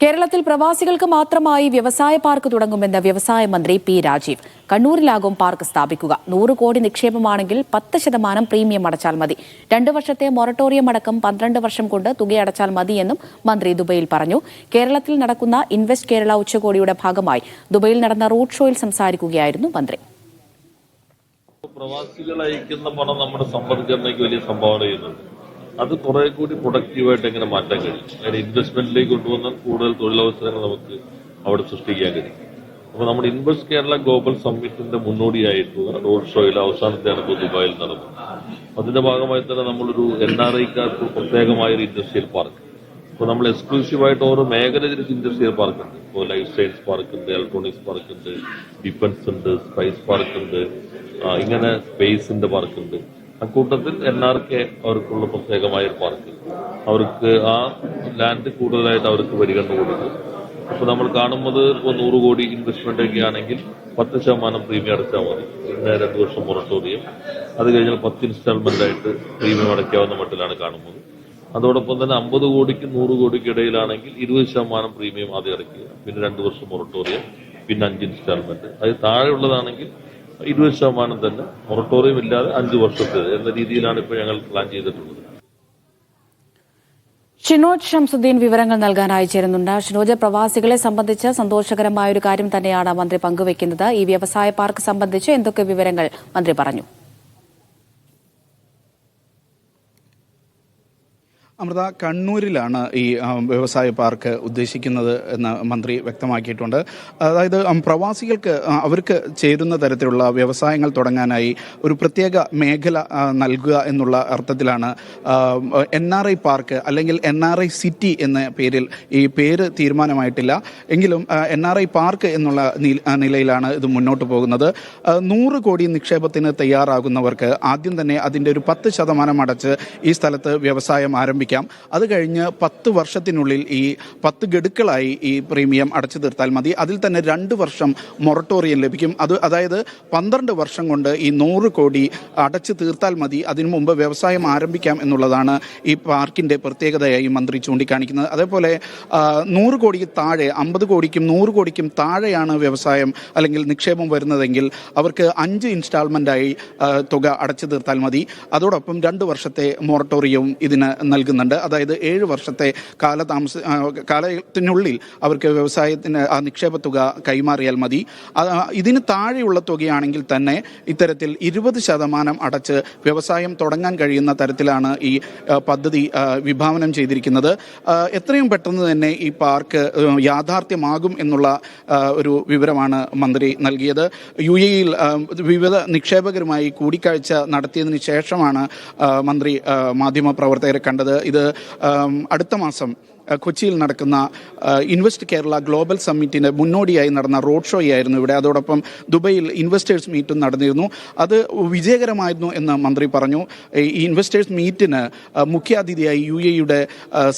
കേരളത്തിൽ പ്രവാസികൾക്ക് മാത്രമായി വ്യവസായ പാർക്ക് തുടങ്ങുമെന്ന് വ്യവസായ മന്ത്രി പി രാജീവ്. കണ്ണൂരിലാകും പാർക്ക് സ്ഥാപിക്കുക. 100 കോടി നിക്ഷേപമാണെങ്കിൽ 10% പ്രീമിയം അടച്ചാൽ മതി. 2 വർഷത്തെ മൊറട്ടോറിയം അടക്കം 12 വർഷം കൊണ്ട് തുകയടച്ചാൽ മതിയെന്നും മന്ത്രി ദുബൈയിൽ പറഞ്ഞു. കേരളത്തിൽ നടക്കുന്ന ഇൻവെസ്റ്റ് കേരള ഉച്ചകോടിയുടെ ഭാഗമായി ദുബൈയിൽ നടന്ന റോഡ് ഷോയിൽ സംസാരിക്കുകയായിരുന്നു മന്ത്രി. പ്രവാസികൾ അയക്കുന്ന പണം നമ്മുടെ സമ്പദ്ഘടനയ്ക്ക് വലിയ സംഭാവന ചെയ്യുന്നുണ്ട്. അത് കുറെ കൂടി പ്രൊഡക്റ്റീവായിട്ട് എങ്ങനെ മാറ്റാൻ കഴിയും, അതിന് ഇൻവെസ്റ്റ്മെന്റിലേക്ക് കൊണ്ടുവന്നാൽ കൂടുതൽ തൊഴിലവസരങ്ങൾ നമുക്ക് അവിടെ സൃഷ്ടിക്കാൻ കഴിയും. അപ്പോൾ നമ്മുടെ ഇൻവെസ്റ്റ് കേരള ഗ്ലോബൽ സമ്മിറ്റിന്റെ മുന്നോടിയായിട്ടുള്ള റോഡ് ഷോയിൽ അവസാനത്തെയാണ് ഇപ്പോൾ ദുബായിൽ നടന്നത്. അതിന്റെ ഭാഗമായി തന്നെ നമ്മളൊരു NRIക്കാർക്ക് പ്രത്യേകമായ ഒരു ഇൻഡസ്ട്രിയൽ പാർക്ക്, ഇപ്പോൾ നമ്മൾ എക്സ്ക്ലൂസീവായിട്ട് ഓരോ മേഖല തിരിച്ച് ഇൻഡസ്ട്രിയൽ പാർക്ക് ഉണ്ട്. ഇപ്പോൾ ലൈഫ് സയൻസ് പാർക്ക് ഉണ്ട്, ഇലക്ട്രോണിക്സ് പാർക്ക് ഉണ്ട്, ഡിഫൻസ് ഉണ്ട്, സ്പൈസ് പാർക്ക് ഉണ്ട്, ഇങ്ങനെ സ്പേസിന്റെ പാർക്ക് ഉണ്ട്. അക്കൂട്ടത്തിൽ NRK അവർക്കുള്ള പ്രത്യേകമായ ഒരു പാർക്ക്, അവർക്ക് ആ ലാൻഡ് കൂടുതലായിട്ട് അവർക്ക് പരിഗണന കൊടുക്കും. അപ്പോൾ നമ്മൾ കാണുന്നത് ഇപ്പോൾ 100 കോടി ഇൻവെസ്റ്റ്മെന്റ് ഒക്കെ ആണെങ്കിൽ 10% പ്രീമിയം അടച്ചാൽ മതി. പിന്നെ 2 വർഷം മൊറട്ടോറിയം, അത് കഴിഞ്ഞാൽ 10 ഇൻസ്റ്റാൾമെന്റ് ആയിട്ട് പ്രീമിയം അടയ്ക്കാവുന്ന മട്ടിലാണ് കാണുന്നത്. അതോടൊപ്പം തന്നെ 50 കോടിക്കും 100 കോടിക്കും ഇടയിലാണെങ്കിൽ 20% പ്രീമിയം ആദ്യം അടയ്ക്കുക, പിന്നെ 2 വർഷം മൊറട്ടോറിയം, പിന്നെ 5 ഇൻസ്റ്റാൾമെന്റ്. അത് താഴെയുള്ളതാണെങ്കിൽ 20% തന്നെ മൊറട്ടോറിയം ഇല്ലാതെ 5 വർഷത്തേത് എന്ന രീതിയിലാണ് ഇപ്പോൾ ഞങ്ങൾ പ്ലാൻ ചെയ്തിട്ടുള്ളത്. ഷിനോജ് ഷംസുദ്ദീൻ വിവരങ്ങൾ നൽകാനായി ചേരുന്നുണ്ട്. ഷിനോജ്, പ്രവാസികളെ സംബന്ധിച്ച് സന്തോഷകരമായ ഒരു കാര്യം തന്നെയാണ് മന്ത്രി പങ്കുവയ്ക്കുന്നത്. ഈ വ്യവസായ പാർക്ക് സംബന്ധിച്ച് എന്തൊക്കെ വിവരങ്ങൾ മന്ത്രി പറഞ്ഞു? അമൃത, കണ്ണൂരിലാണ് ഈ വ്യവസായ പാർക്ക് ഉദ്ദേശിക്കുന്നത് എന്ന് മന്ത്രി വ്യക്തമാക്കിയിട്ടുണ്ട്. അതായത് പ്രവാസികൾക്ക് അവർക്ക് ചേരുന്ന തരത്തിലുള്ള വ്യവസായങ്ങൾ തുടങ്ങാനായി ഒരു പ്രത്യേക മേഖല നൽകുക എന്നുള്ള അർത്ഥത്തിലാണ് NRI പാർക്ക് അല്ലെങ്കിൽ NRI സിറ്റി എന്ന പേരിൽ ഈ പേര് തീരുമാനമായിട്ടില്ല. എങ്കിലും NRI പാർക്ക് എന്നുള്ള നിലയിലാണ് ഇത് മുന്നോട്ട് പോകുന്നത്. 100 കോടി നിക്ഷേപത്തിന് തയ്യാറാകുന്നവർക്ക് ആദ്യം തന്നെ അതിൻ്റെ ഒരു 10% അടച്ച് ഈ സ്ഥലത്ത് വ്യവസായം ആരംഭിക്കും. അത് കഴിഞ്ഞ് 10 വർഷത്തിനുള്ളിൽ ഈ 10 ഗഡുക്കളായി ഈ പ്രീമിയം അടച്ചു തീർത്താൽ മതി. അതിൽ തന്നെ 2 വർഷം മൊറട്ടോറിയം ലഭിക്കും. അതായത് 12 വർഷം കൊണ്ട് ഈ 100 കോടി അടച്ചു തീർത്താൽ മതി. അതിനു മുമ്പ് വ്യവസായം ആരംഭിക്കാം എന്നുള്ളതാണ് ഈ പാർക്കിൻ്റെ പ്രത്യേകതയായി മന്ത്രി ചൂണ്ടിക്കാണിക്കുന്നത്. അതേപോലെ 100 കോടിക്ക് താഴെ, 50 കോടിക്കും 100 കോടിക്കും താഴെയാണ് വ്യവസായം അല്ലെങ്കിൽ നിക്ഷേപം വരുന്നതെങ്കിൽ അവർക്ക് 5 ഇൻസ്റ്റാൾമെൻ്റായി തുക അടച്ചു തീർത്താൽ മതി. അതോടൊപ്പം 2 വർഷത്തെ മൊറട്ടോറിയവും ഇതിന് നൽകുന്നുണ്ട്. അതായത് 7 വർഷത്തെ കാലത്തിനുള്ളിൽ അവർക്ക് വ്യവസായത്തിന് ആ നിക്ഷേപ തുക കൈമാറിയാൽ മതി. ഇതിന് താഴെയുള്ള തുകയാണെങ്കിൽ തന്നെ ഇത്തരത്തിൽ 20% അടച്ച് വ്യവസായം തുടങ്ങാൻ കഴിയുന്ന തരത്തിലാണ് ഈ പദ്ധതി വിഭാവനം ചെയ്തിരിക്കുന്നത്. എത്രയും പെട്ടെന്ന് തന്നെ ഈ പാർക്ക് യാഥാർത്ഥ്യമാകും എന്നുള്ള ഒരു വിവരമാണ് മന്ത്രി നൽകിയത്. UAE-യിൽ വിവിധ നിക്ഷേപകരുമായി കൂടിക്കാഴ്ച നടത്തിയതിന് ശേഷമാണ് മന്ത്രി മാധ്യമപ്രവർത്തകരെ കണ്ടത്. ഇത് അടുത്ത മാസം കൊച്ചിയിൽ നടക്കുന്ന ഇൻവെസ്റ്റ് കേരള ഗ്ലോബൽ സമ്മിറ്റിന് മുന്നോടിയായി നടന്ന റോഡ് ഷോയായിരുന്നു ഇവിടെ. അതോടൊപ്പം ദുബൈയിൽ ഇൻവെസ്റ്റേഴ്സ് മീറ്റും നടന്നിരുന്നു. അത് വിജയകരമായിരുന്നു എന്ന് മന്ത്രി പറഞ്ഞു. ഈ ഇൻവെസ്റ്റേഴ്സ് മീറ്റിന് മുഖ്യാതിഥിയായി UAE-യുടെ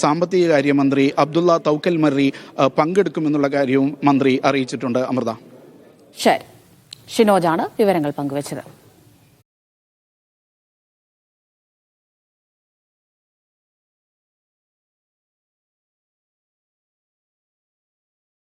സാമ്പത്തിക കാര്യമന്ത്രി അബ്ദുള്ള തൗക്കൽ മറി പങ്കെടുക്കുമെന്നുള്ള കാര്യവും മന്ത്രി അറിയിച്ചിട്ടുണ്ട്. അമൃത, ശരി, ഷിനോജാണ് വിവരങ്ങൾ പങ്കുവച്ചത്.